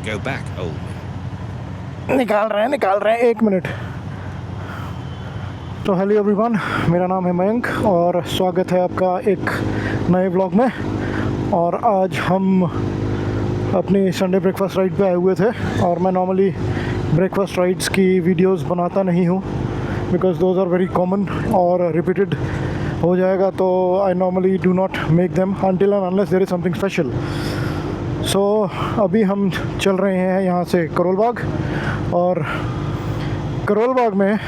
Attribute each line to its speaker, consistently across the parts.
Speaker 1: go back. Oh.
Speaker 2: निकाल रहे हैं 1 मिनट। तो हेलो एवरीवन, मेरा नाम है मयंक और स्वागत है आपका एक नए व्लॉग में। और आज हम अपनी संडे ब्रेकफास्ट राइड पे आए हुए थे और मैं नॉर्मली ब्रेकफास्ट राइड्स की वीडियोस बनाता नहीं हूँ because those are very common और रिपीटेड हो जाएगा, तो I normally do not make them until and unless there is something special. So अभी हम चल रहे हैं यहाँ से करोल बाग, और करोल बाग में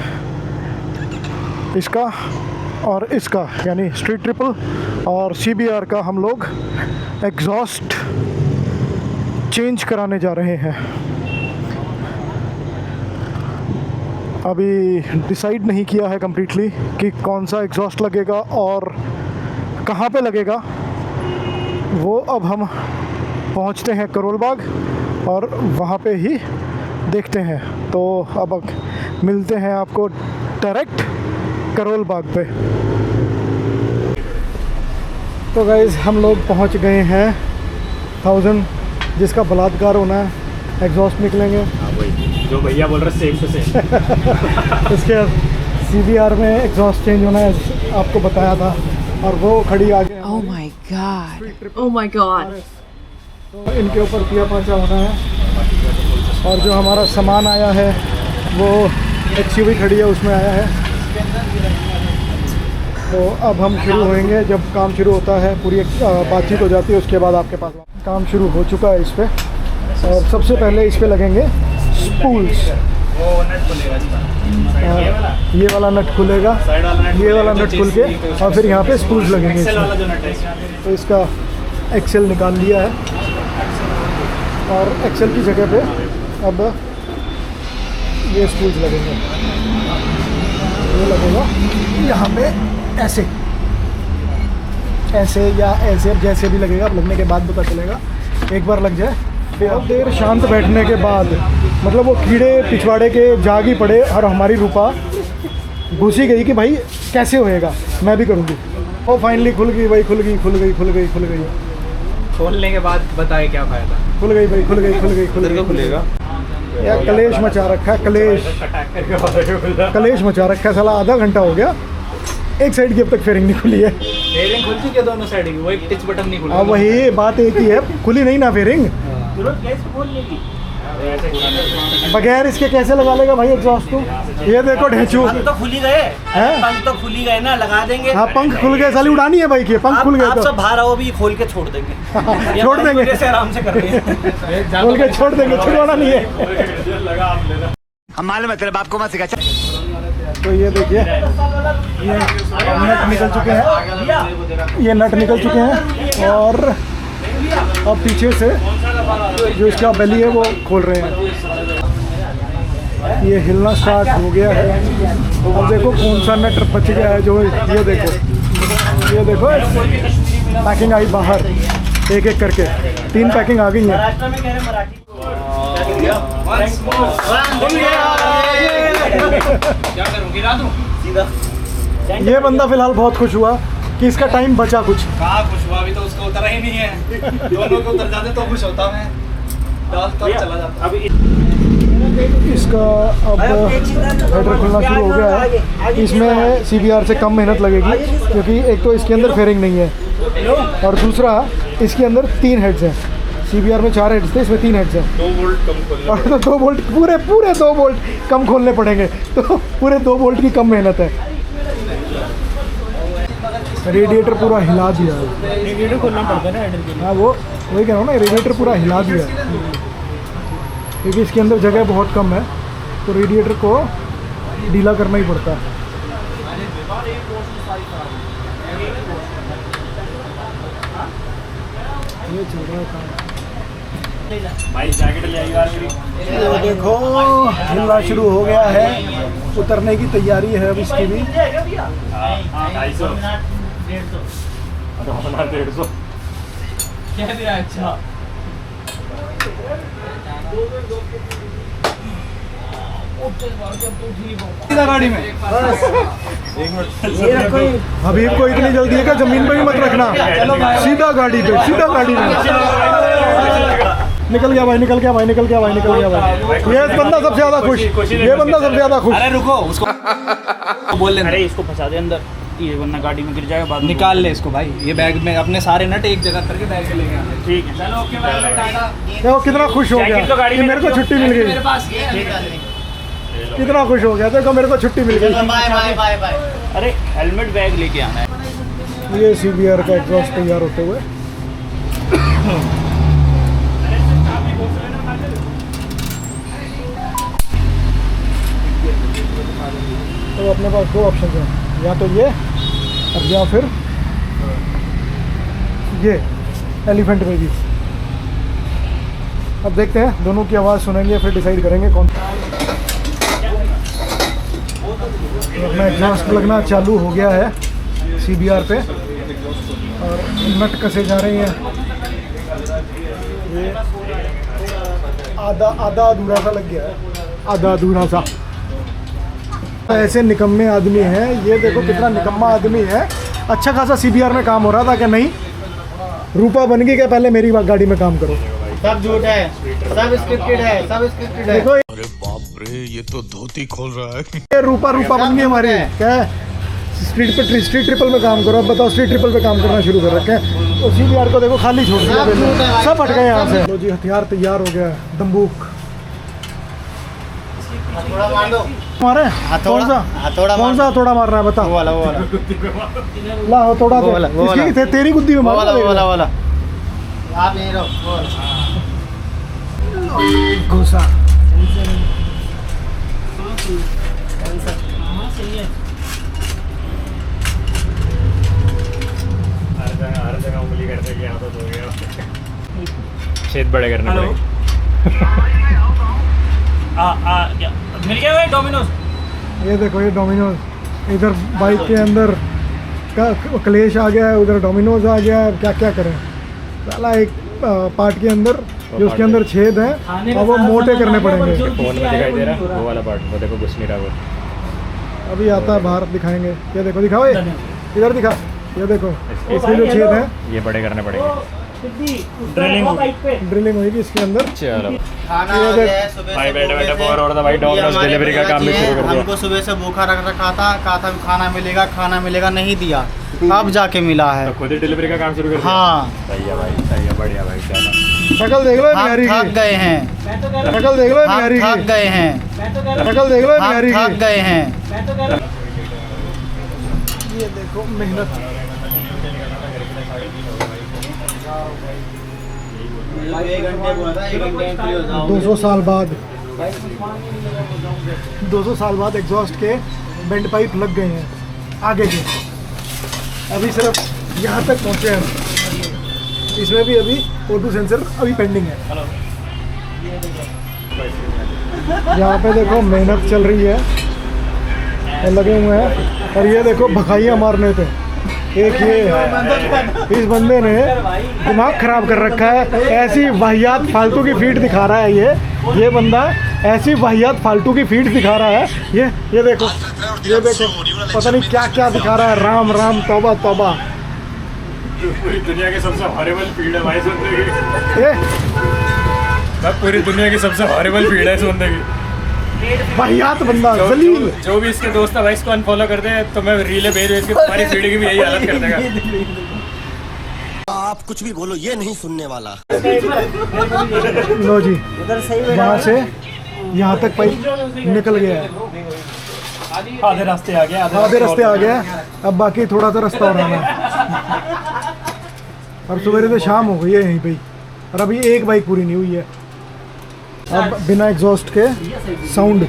Speaker 2: इसका और इसका यानी स्ट्रीट ट्रिपल और CBR का हम लोग एग्जॉस्ट चेंज कराने जा रहे हैं। अभी डिसाइड नहीं किया है कम्प्लीटली कि कौन सा एग्जॉस्ट लगेगा और कहाँ पे लगेगा। वो अब हम पहुँचते हैं करोल बाग और वहाँ पे ही देखते हैं। तो अब मिलते हैं आपको डायरेक्ट करोल बाग पे। तो गाइज़ हम लोग पहुँच गए हैं 1000 जिसका बलात्कार होना है, एग्जॉस्ट निकलेंगे।
Speaker 3: हाँ वही जो भैया बोल रहे सेम टू सेम।
Speaker 2: उसके बाद CBR में एग्जॉस्ट चेंज होना है, आपको बताया था, और वो खड़ी आगे।
Speaker 4: Oh my god. Oh my god.
Speaker 2: तो इनके ऊपर पिया पाँचा होना है। और जो हमारा सामान आया है वो XUV खड़ी है, उसमें आया है। तो अब हम शुरू होएंगे, जब काम शुरू होता है पूरी बातचीत हो जाती है, उसके बाद आपके पास काम शुरू हो चुका है इस पर। और सबसे पहले इस पर लगेंगे स्पूल्स। ये वाला नट खुलेगा, ये वाला नट खुल के, और फिर यहाँ पे स्पूल्स लगेंगे इसमें। तो इसका एक्सेल निकाल लिया है और एक्सेल की जगह पे अब ये स्पूल्स लगेंगे। ये लगेगा यहाँ पे ऐसे या ऐसे, जैसे भी लगेगा। अब लगने के बाद पता चलेगा, एक बार लग जाए फिर अब देर शांत बैठने के बाद, मतलब वो कीड़े पिछवाड़े के जाग ही पड़े और हमारी रूपा घुसी गई कि भाई कैसे होएगा, मैं भी करूँगी। और फाइनली खुल गई भाई, खुल गई।
Speaker 3: खोलने के बाद बताए क्या फायदा।
Speaker 2: खुल गई भाई, खुल गई।
Speaker 3: खुलेगा
Speaker 2: यार कलेश मचा रखा है, कलेश मचा रखा है साला। आधा घंटा हो गया, एक साइड की अब तक फेयरिंग नहीं खुली है।
Speaker 3: फेयरिंग खुलती क्या दोनों साइड की, वो एक टच बटन नहीं खुला।
Speaker 2: अब वही बात एक ही है, खुली नहीं ना फेयरिंग। बगैर इसके कैसे लगा लेगा भाई एग्जॉस्ट को। ये देखो ढेंचू,
Speaker 5: पंख तो खुली गए हैं, पंख तो खुली गए ना, लगा देंगे।
Speaker 2: हाँ पंख खुल गए, साली उड़ानी है बाइक, ये पंख खुल गए
Speaker 5: आप
Speaker 2: तो
Speaker 5: सब बाहर आओ, भी खोल के छोड़ देंगे।
Speaker 2: छोड़ देंगे,
Speaker 5: जैसे आराम से कर
Speaker 2: खोल के छोड़ देंगे, छुड़वाना नहीं है।
Speaker 5: हम मालूम है तेरे बाप को मत सिखा।
Speaker 2: तो ये देखिए, ये नट निकल चुके हैं, और अब पीछे से जो इसका बेली है वो खोल रहे हैं। ये हिलना स्टार्ट हो गया है। अब देखो कौन सा नट बच गया है। जो ये देखो पैकिंग आई बाहर, एक एक करके 3 पैकिंग आ गई है। ये बंदा फिलहाल बहुत खुश हुआ कि इसका टाइम बचा कुछ।
Speaker 3: कहाँ खुश हुआ, अभी तो उसका उतरा ही नहीं है। दोनों को उतर जाते तो खुश होता मैं, डाल तो चला जाता। अभी
Speaker 2: इसका अब हेडर खुलना शुरू हो गया है। इसमें CBR से कम मेहनत लगेगी क्योंकि एक तो इसके अंदर फेयरिंग नहीं है, और दूसरा इसके अंदर 3 हेड्स हैं। CBR में 4 हेड्स थे, इसमें 3 हेड्स हैं। 2 बोल्ट कम खोलने, और तो 2 बोल्ट पूरे 2 बोल्ट कम खोलने पड़ेंगे, तो पूरे 2 बोल्ट की कम मेहनत है। रेडिएटर पूरा हिला दिया है।
Speaker 3: रेडिएटर खोलना पड़ता है ना हेडर के लिए।
Speaker 2: हाँ वो वही कह रहा हूँ ना, रेडिएटर पूरा हिला दिया है क्योंकि इसके अंदर जगह बहुत कम है, तो रेडिएटर को ढीला करना ही पड़ता है। ये चल रहा है काम।
Speaker 3: भाई जैकेट ले आई यार मेरी।
Speaker 2: ये देखो हिलना शुरू हो गया है, उतरने की तैयारी है अब इसकी भी।
Speaker 3: 250 150 क्या दिया। अच्छा
Speaker 2: गाड़ी में हबीब को इतनी जल्दी है कि जमीन पे भी मत रखना, सीधा गाड़ी पे, सीधा गाड़ी में। निकल गया भाई, निकल गया भाई, निकल गया भाई, निकल गया भाई। ये बंदा सबसे ज़्यादा खुश, ये बंदा सबसे ज़्यादा खुश।
Speaker 3: अरे रुको उसको बोल लेना।
Speaker 1: अरे इसको फंसा दे अंदर, ये वरना गाड़ी में गिर जाएगा बाद में।
Speaker 3: निकाल ले इसको भाई, ये बैग में अपने सारे नट एक जगह करके बैग में लेके आना।
Speaker 1: ठीक है,
Speaker 3: चलो ओके बाय बाय टाटा।
Speaker 2: देखो कितना खुश हो गया
Speaker 1: जैकेट तो गाड़ी
Speaker 2: कि
Speaker 1: में
Speaker 2: मेरे को छुट्टी मिल
Speaker 3: मेरे
Speaker 2: गई,
Speaker 3: पास ये है।
Speaker 2: कितना खुश हो गया, देखो मेरे को छुट्टी मिल गई।
Speaker 3: Bye bye bye bye.
Speaker 1: अरे हेलमेट बैग लेके आना है।
Speaker 2: ये CBR का एग्जॉस्ट तैयार होते हुए। तो अपने पास दो ऑप्शन हैं, या तो ये और या फिर ये एलिफेंट बेबी। अब देखते हैं, दोनों की आवाज़ सुनेंगे फिर डिसाइड करेंगे कौन। तो अपना एग्जॉस्ट लगना चालू हो गया है CBR पे और नट कसे जा रही हैं। ये आधा अधूरा सा लग गया है, आधा अधूरा सा। ऐसे निकम्मे आदमी हैं, ये देखो कितना निकम्मा आदमी है। अच्छा खासा CBR में काम हो रहा था कि नहीं, रूपा बन गई क्या पहले मेरी गाड़ी में काम करो।
Speaker 3: सब झूठ है, सब स्क्रिप्टेड है, सब स्क्रिप्टेड है।
Speaker 2: देखो
Speaker 6: अरे बाप रे, ये तो धोती खोल रहा है।
Speaker 2: ये रूपा बन गई हमारी। क्या है? स्ट्रीट ट्रिपल में काम करो। अब बताओ, स्ट्रीट ट्रिपल पे काम करना शुरू कर रखे हैं। तो CBR को देखो खाली छोड़ दिया, सब हट गए यहाँ से। लो जी, हथियार तैयार हो गया है, दंबूक
Speaker 3: थोड़ा मार दो।
Speaker 2: मारे। कौन सा हथौड़ा मारना है बता।
Speaker 3: वो वाला
Speaker 2: ला हथौड़ा
Speaker 3: वो वाला, वो वाला।
Speaker 2: किसकी तेरी गुद्दी में मार
Speaker 3: वाला आप यहीं रहो। वो वाला।
Speaker 2: घुसा।
Speaker 1: हर जगह उंगली करने की आदत हो गया, छेद बड़े करने पड़ेंगे। मिल गया भाई डोमिनोज।
Speaker 2: ये देखो, ये डोमिनोज, इधर बाइक के अंदर का क्लेश आ गया है, उधर डोमिनोज आ गया है। क्या क्या करें साला, एक पार्ट के अंदर जो उसके अंदर छेद है और वो मोटे करने पड़ेंगे।
Speaker 1: फोन में दिखाई दे रहा है वो वाला पार्ट, वो देखो घुस नहीं रहा वो।
Speaker 2: अभी आता है बाहर, दिखाएंगे। ये देखो, दिखाओ, ये इधर दिखा। ये देखो, इसके जो छेद है
Speaker 1: ये बड़े करने पड़ेंगे।
Speaker 2: ड्रिलिंग होगी इसके अंदर।
Speaker 1: चलो
Speaker 3: खाना
Speaker 2: ये
Speaker 3: आ
Speaker 2: देख।
Speaker 3: गया है, सुबह
Speaker 1: भाई
Speaker 3: से
Speaker 1: बैठे
Speaker 3: भूख
Speaker 1: बैठे
Speaker 3: लगी
Speaker 1: बोर हो रहा था भाई,
Speaker 3: ये
Speaker 1: डोमिनोज
Speaker 3: हमारी
Speaker 1: डिलीवरी का काम भी
Speaker 3: लड़की
Speaker 1: शुरू कर
Speaker 3: है,
Speaker 1: दिया।
Speaker 3: हमको सुबह से भूखा रख रखा था, कहा था खाना मिलेगा, नहीं दिया। अब जाके मिला है।
Speaker 1: तो खुद ही डिलीवरी का काम शुरू कर दिया।
Speaker 3: हाँ,
Speaker 1: सही है भाई, सही है, बढ़िया भाई। चलो
Speaker 2: शक्ल देख लो बिहारी
Speaker 3: थक
Speaker 2: की,
Speaker 3: गए हैं,
Speaker 2: शक्ल देख लो बिहारी
Speaker 3: थक
Speaker 2: की,
Speaker 3: गए हैं,
Speaker 2: शक्ल देख लो बिहारी
Speaker 3: थक
Speaker 2: की।
Speaker 3: गए हैं।
Speaker 2: ये देखो मेहनत। 200 साल बाद 200 साल बाद एग्जॉस्ट के बेंड पाइप लग गए हैं आगे के। अभी सिर्फ यहाँ तक पहुँचे हैं। इसमें भी अभी O2 सेंसर अभी पेंडिंग है। यहाँ पे देखो मेहनत चल रही है, लगे हुए हैं। और ये देखो भखाइयाँ मारने पे, एक ये इस बंदे ने दिमाग खराब कर रखा है। ऐसी वाहियात फालतू की फीड दिखा रहा है ये बंदा, ऐसी वाहियात फालतू की फीड दिखा रहा है। ये देखो, ये देखो, पता नहीं क्या क्या दिखा रहा है। राम राम, तौबा तौबा।
Speaker 1: पूरी दुनिया की सबसे हॉरिबल फीड है भाई सुनने की।
Speaker 2: ये
Speaker 1: पूरी दुनिया की सबसे हॉरिबल फीड है सुनने की।
Speaker 2: वाहियात बंदा, जलील।
Speaker 1: जो भी इसके दोस्त है भाई इसको अनफॉलो कर दे, तो मैं रीले भेज इसकी तुम्हारी फीड की भी यही हालत कर देगा।
Speaker 5: आप कुछ भी बोलो, ये नहीं सुनने वाला।
Speaker 2: लो जी, वहाँ से यहाँ तक पाइप निकल गया है।
Speaker 1: आधे रास्ते आ गया,
Speaker 2: आधे रास्ते आ गया, अब बाकी थोड़ा सा रास्ता हो रहा है। और सवेरे से शाम हो गई है यहीं पे, और अभी एक बाइक पूरी नहीं हुई है। अब बिना एग्जॉस्ट के साउंड।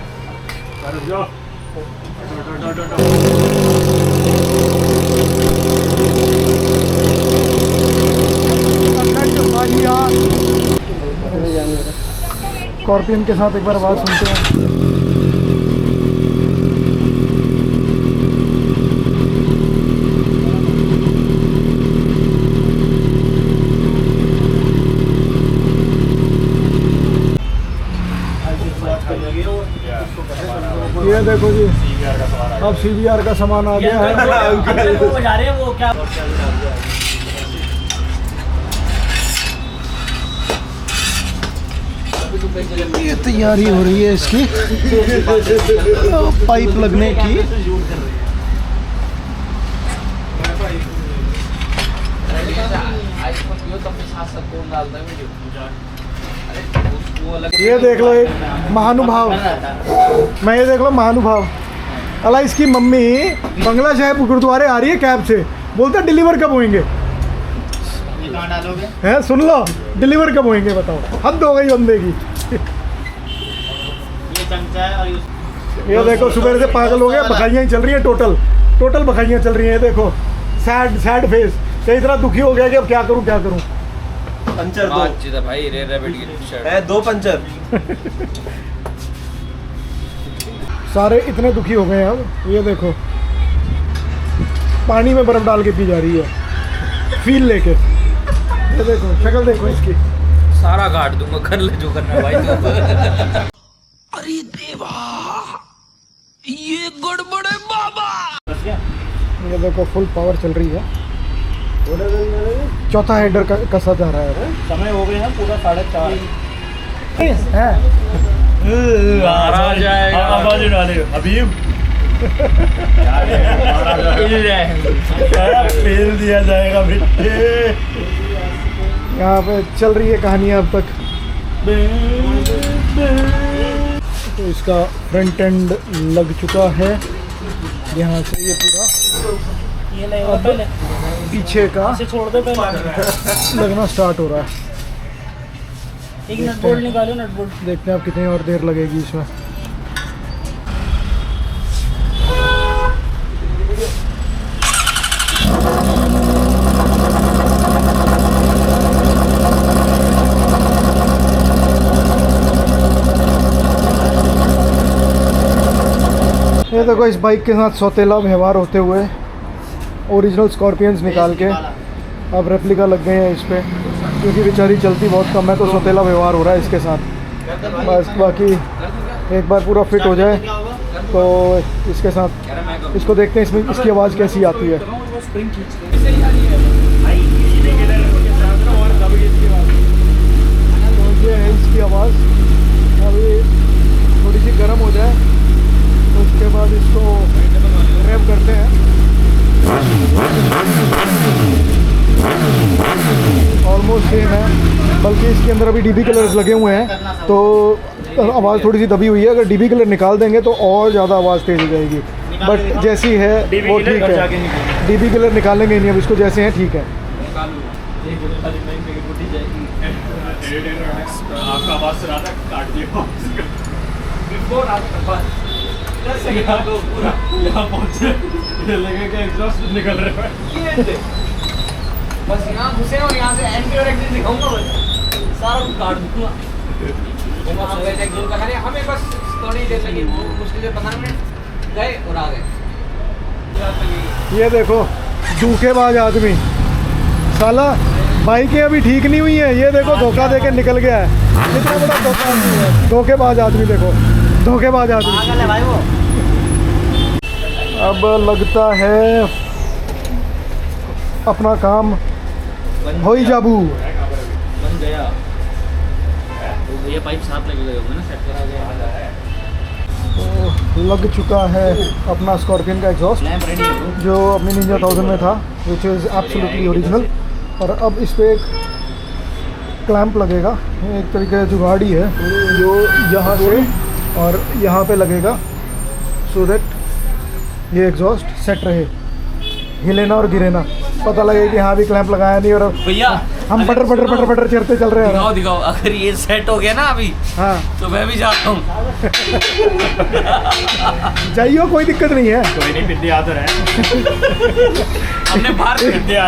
Speaker 2: स्कॉर्पियन के साथ एक बार आवाज़ सुनते हैं। ये देखो जी, अब CBR का सामान आ गया है। ये तैयारी हो रही है इसकी पाइप लगने की। ये देख लो एक महानुभाव, मैं ये देख लो महानुभाव अला इसकी मम्मी बंगला साहिब गुरुद्वारे आ रही है कैब से, बोलता डिलीवर कब होंगे है, सुन लो डिलीवर कब होंगे बताओ, हद हो गई बंदे की। ये देखो सुबह से पागल हो गया, बखाइयाँ ही चल रही हैं, टोटल बखाइयाँ चल रही हैं। देखो सैड फेस, कई तरह दुखी हो गया कि अब क्या करूं पंचर दो भाई, दो पंचर सारे इतने दुखी हो गए हैं अब। ये देखो पानी में बर्फ डाल के पी जा रही है फील लेके। ये देखो शक्ल देखो इसकी,
Speaker 3: सारा काट दूंगा, कर ले जो करना है भाई।
Speaker 6: अरे देवा, ये गड़बड़ है बाबा।
Speaker 2: ये देखो फुल पावर चल रही है, चौथा हेडर कसा जा रहा है।
Speaker 3: समय हो गए हैं पूरा 4:30
Speaker 2: है। फेल दिया जाएगा बेटे। यहाँ पे चल रही है कहानी अब तक। तो इसका फ्रंट एंड लग चुका है यहाँ से, ये पूरा अब पीछे का लगना स्टार्ट हो रहा है।
Speaker 3: एक नट बोल्ट निकालो, नट बोल्ट।
Speaker 2: देखते हैं अब कितनी और देर लगेगी इसमें। ये देखो इस बाइक के साथ सौतेला व्यवहार होते हुए ओरिजिनल स्कॉर्पियंस निकाल के अब रेप्लिका लग गए हैं इस पर, क्योंकि बेचारी चलती बहुत कम है तो सौतेला व्यवहार हो रहा है इसके साथ। बस बाकी एक बार पूरा फिट हो जाए तो इसके साथ इसको देखते हैं इसमें इसकी आवाज़ कैसी आती है। ये है इसकी आवाज़, अभी थोड़ी सी गर्म हो जाए तो उसके बाद इसको रैप करते हैं। ऑलमोस्ट सेम है, बल्कि इसके अंदर अभी डीबी कलर्स लगे हुए हैं तो आवाज़ थोड़ी सी दबी हुई है। अगर डीबी कलर निकाल देंगे तो और ज़्यादा आवाज़ तेज हो जाएगी, बट जैसी है वो ठीक है। डीबी कलर निकालेंगे नहीं अब इसको, जैसे हैं ठीक है।
Speaker 1: आपका आवाज़ सुना था, काट दिया यहाँ पहुँचे लगे कि एग्जॉस्ट निकल रहे हैं।
Speaker 3: बस यहाँ घुसे और यहाँ से एंटी और एग्जिट दिखाऊंगा, बस सारा कुछ काट दूंगा। हमें बस थोड़ी देर लगी, मुश्किल से 15 मिनट गए और आ गए।
Speaker 2: ये देखो धोखेबाज आदमी, साला बाइकें अभी ठीक नहीं हुई हैं। ये देखो धोखा दे के निकल गया है, कितना बड़ा धोखेबाज आदमी। देखो धोखेबाज आदमी। अब लगता है अपना काम हो ही जाबू।
Speaker 3: बन गया तो ये पाइप साफ लगे गए होंगे ना, सेट करा गया।
Speaker 2: तो लग चुका है अपना स्कॉर्पियन का एग्जॉस्ट जो अपनी निंजा 1000 में था, विच इज़ एब्सोल्युटली ओरिजिनल। और अब इस पर एक क्लैंप लगेगा, एक तरीके का जुगाड़ी है जो यहाँ से और यहाँ पे लगेगा, सो दैट ये एग्जॉस्ट सेट रहे, हिले ना और गिरे ना। पता लगे कि हाँ भी क्लैंप लगाया नहीं और
Speaker 3: भैया
Speaker 2: हम पटर चढ़ते चल रहे हैं।
Speaker 3: दिखाओ अगर ये सेट हो गया ना अभी, हाँ तो मैं भी जाता हूँ।
Speaker 2: जाइयो, कोई दिक्कत नहीं है।
Speaker 1: कोई नहीं, पिंडी आ तो रहे।
Speaker 3: हमने बाहर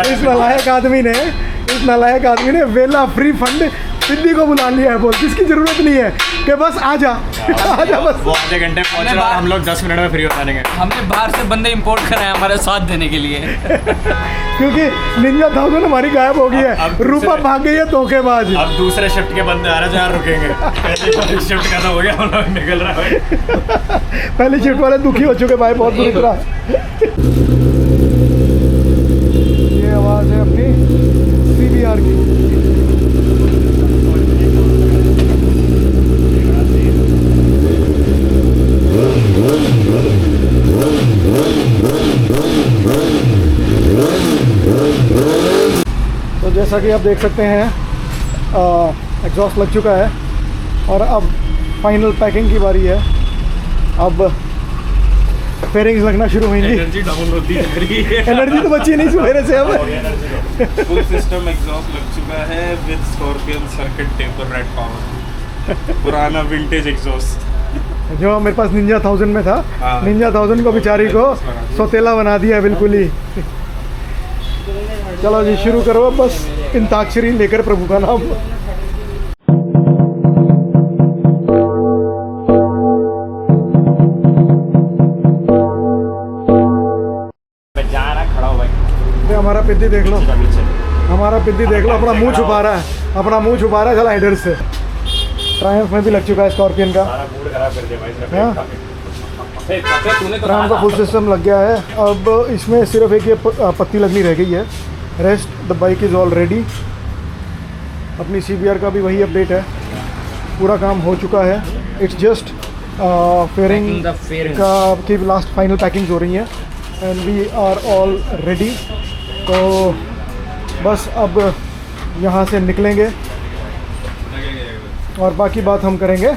Speaker 2: इस नालायक आदमी ने वेला फ्री फंड सिद्धि को बुला लिया है। बोल किसकी जरूरत नहीं है कि बस आजा बस।
Speaker 1: वो आधे घंटे पहुंच रहा है, हम लोग 10 मिनट में फ्री हो जाएंगे।
Speaker 3: हमने बाहर से बंदे इंपोर्ट कराए हमारे साथ देने के लिए।
Speaker 2: क्योंकि निंजा 1000 हमारी गायब हो गई है, रूपा भाग गई है धोखेबाज।
Speaker 1: अब दूसरे शिफ्ट के बंदे आ रहे हैं, जहाँ रुकेंगे। पहले शिफ्ट खत्म हो गया, हम लोग निकल रहा है।
Speaker 2: पहले शिफ्ट वाले दुखी हो चुके भाई बहुत बुरी तरह। ये आवाज़ है अपनी CBR की। जैसा कि आप देख सकते हैं एग्जॉस्ट लग चुका है और अब फाइनल पैकिंग की बारी है। अब फेयरिंग्स लगना शुरू होंगी।
Speaker 3: एनर्जी डाउन होती जा रही है।
Speaker 2: एनर्जी तो बची नहीं सवेरे से अब।
Speaker 3: फुल सिस्टम एग्जॉस्ट लग चुका है with scorpion circuit taper red power. पुराना विंटेज एग्जॉस्ट
Speaker 2: जो मेरे पास निंजा 1000 में था।
Speaker 3: हाँ।
Speaker 2: निंजा 1000 को बेचारी को सौतेला बना दिया बिल्कुल ही। चलो जी शुरू करो बस इंताक्षरी लेकर प्रभु का नाम। हमारा पिद्दी देख लो, हमारा पिद्दी देख लो, अपना मुंह छुपा रहा है, अपना मुंह छुपा रहा है चला हेडर से। ट्रायम्फ में भी लग चुका है स्कॉर्पियन का। ट्रायम्फ का फुल सिस्टम लग गया है। अब इसमें सिर्फ एक ये पत्ती लगनी रह गई है, rest the bike is all ready. अपनी CBR का भी वही अपडेट है, पूरा काम हो चुका है। इट्स जस्ट फेयरिंग का की लास्ट फाइनल पैकिंग हो रही है and we are all ready. तो बस अब यहाँ से निकलेंगे और बाकी बात हम करेंगे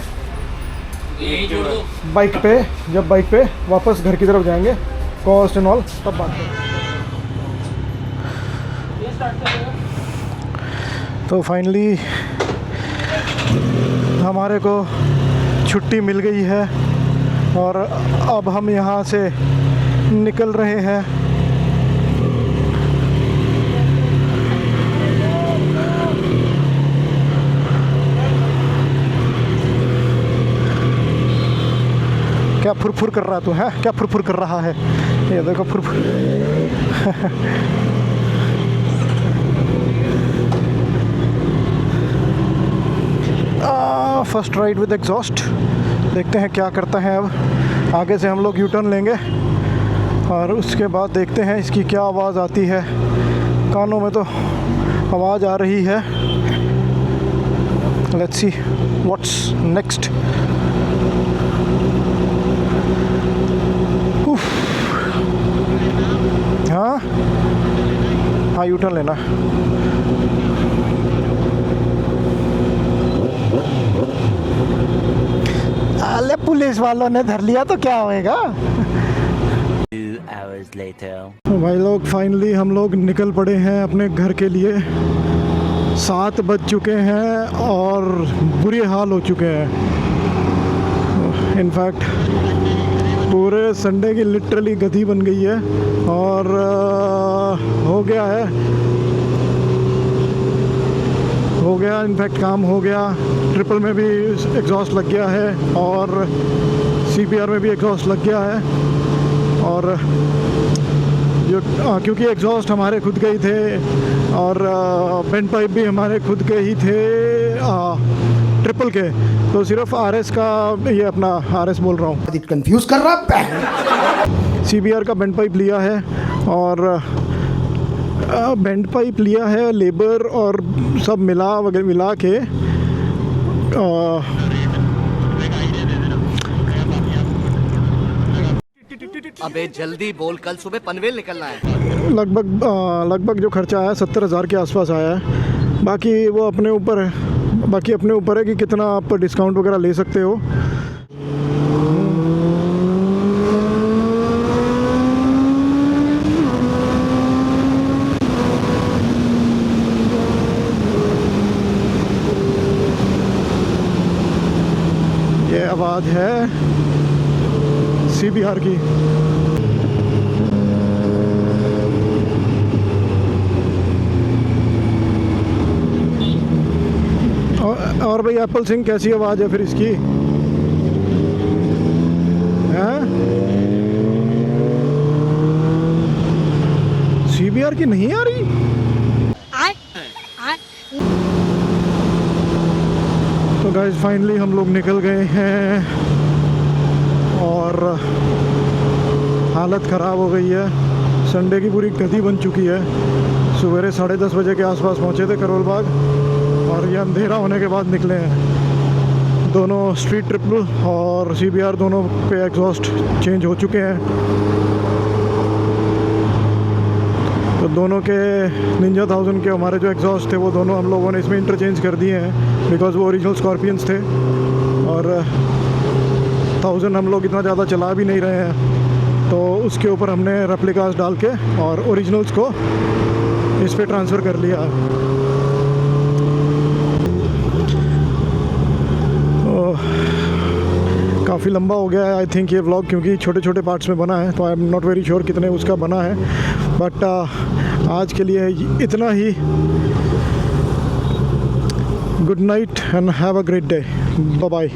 Speaker 2: बाइक पे, जब बाइक पे वापस घर की तरफ जाएंगे, कॉस्ट एंड ऑल तब बात करेंगे। तो फाइनली हमारे को छुट्टी मिल गई है और अब हम यहाँ से निकल रहे हैं। क्या फुरफुर कर रहा तू है, क्या फुरफुर कर रहा है, ये देखो furfur. First ride with exhaust, देखते हैं क्या करता है। अब आगे से हम लोग यू टर्न लेंगे और उसके बाद देखते हैं इसकी क्या आवाज़ आती है। कानों में तो आवाज़ आ रही है। Let's see what's next. हाँ हाँ यू टर्न लेना। अरे पुलिस वालों ने धर लिया तो क्या होएगा। तो भाई लोग फाइनली हम लोग निकल पड़े हैं अपने घर के लिए। 7 बज चुके हैं और बुरे हाल हो चुके हैं। इनफैक्ट पूरे संडे की लिटरली गति बन गई है और हो गया इनफैक्ट काम हो गया। ट्रिपल में भी एग्जॉस्ट लग गया है और CBR में भी एग्जॉस्ट लग गया है। और जो क्योंकि एग्जॉस्ट हमारे खुद के ही थे और बेंड पाइप भी हमारे खुद के ही थे ट्रिपल के, तो सिर्फ RS का, ये अपना RS बोल रहा हूँ,
Speaker 5: कंफ्यूज कर रहा है।
Speaker 2: CBR का बेंड पाइप लिया है और बेंड पाइप लिया है, लेबर और सब मिला के
Speaker 5: अबे जल्दी बोल, कल सुबह पनवेल निकलना है।
Speaker 2: लगभग जो खर्चा आया 70,000 के आसपास आया है। बाकी वो अपने ऊपर है कि कितना आप डिस्काउंट वगैरह ले सकते हो। ये आवाज़ है CBR की। और भाई एप्पल सिंह कैसी आवाज़ है फिर इसकी, हैं? CBR की नहीं आ रही। तो गाइस फाइनली हम लोग निकल गए हैं और हालत ख़राब हो गई है। संडे की पूरी गति बन चुकी है। सवेरे 10:30 बजे के आसपास पहुंचे थे करोल बाग और ये अंधेरा होने के बाद निकले हैं। दोनों स्ट्रीट ट्रिपल और CBR दोनों पे एग्जॉस्ट चेंज हो चुके हैं। तो तो दोनों के निंजा 1000 के हमारे जो एग्जॉस्ट थे वो दोनों हम लोगों ने इसमें इंटरचेंज कर दिए हैं, बिकॉज़ वो ओरिजिनल स्कॉर्पियंस थे और 1000 हम लोग इतना ज़्यादा चला भी नहीं रहे हैं, तो उसके ऊपर हमने रेप्लिकास डाल के और ओरिजिनल्स को इस पे ट्रांसफ़र कर लिया। काफ़ी लंबा हो गया है आई थिंक ये व्लॉग, क्योंकि छोटे छोटे पार्ट्स में बना है, तो I am not very sure कितने उसका बना है, बट आज के लिए इतना ही। Good night and have a great day, bye bye.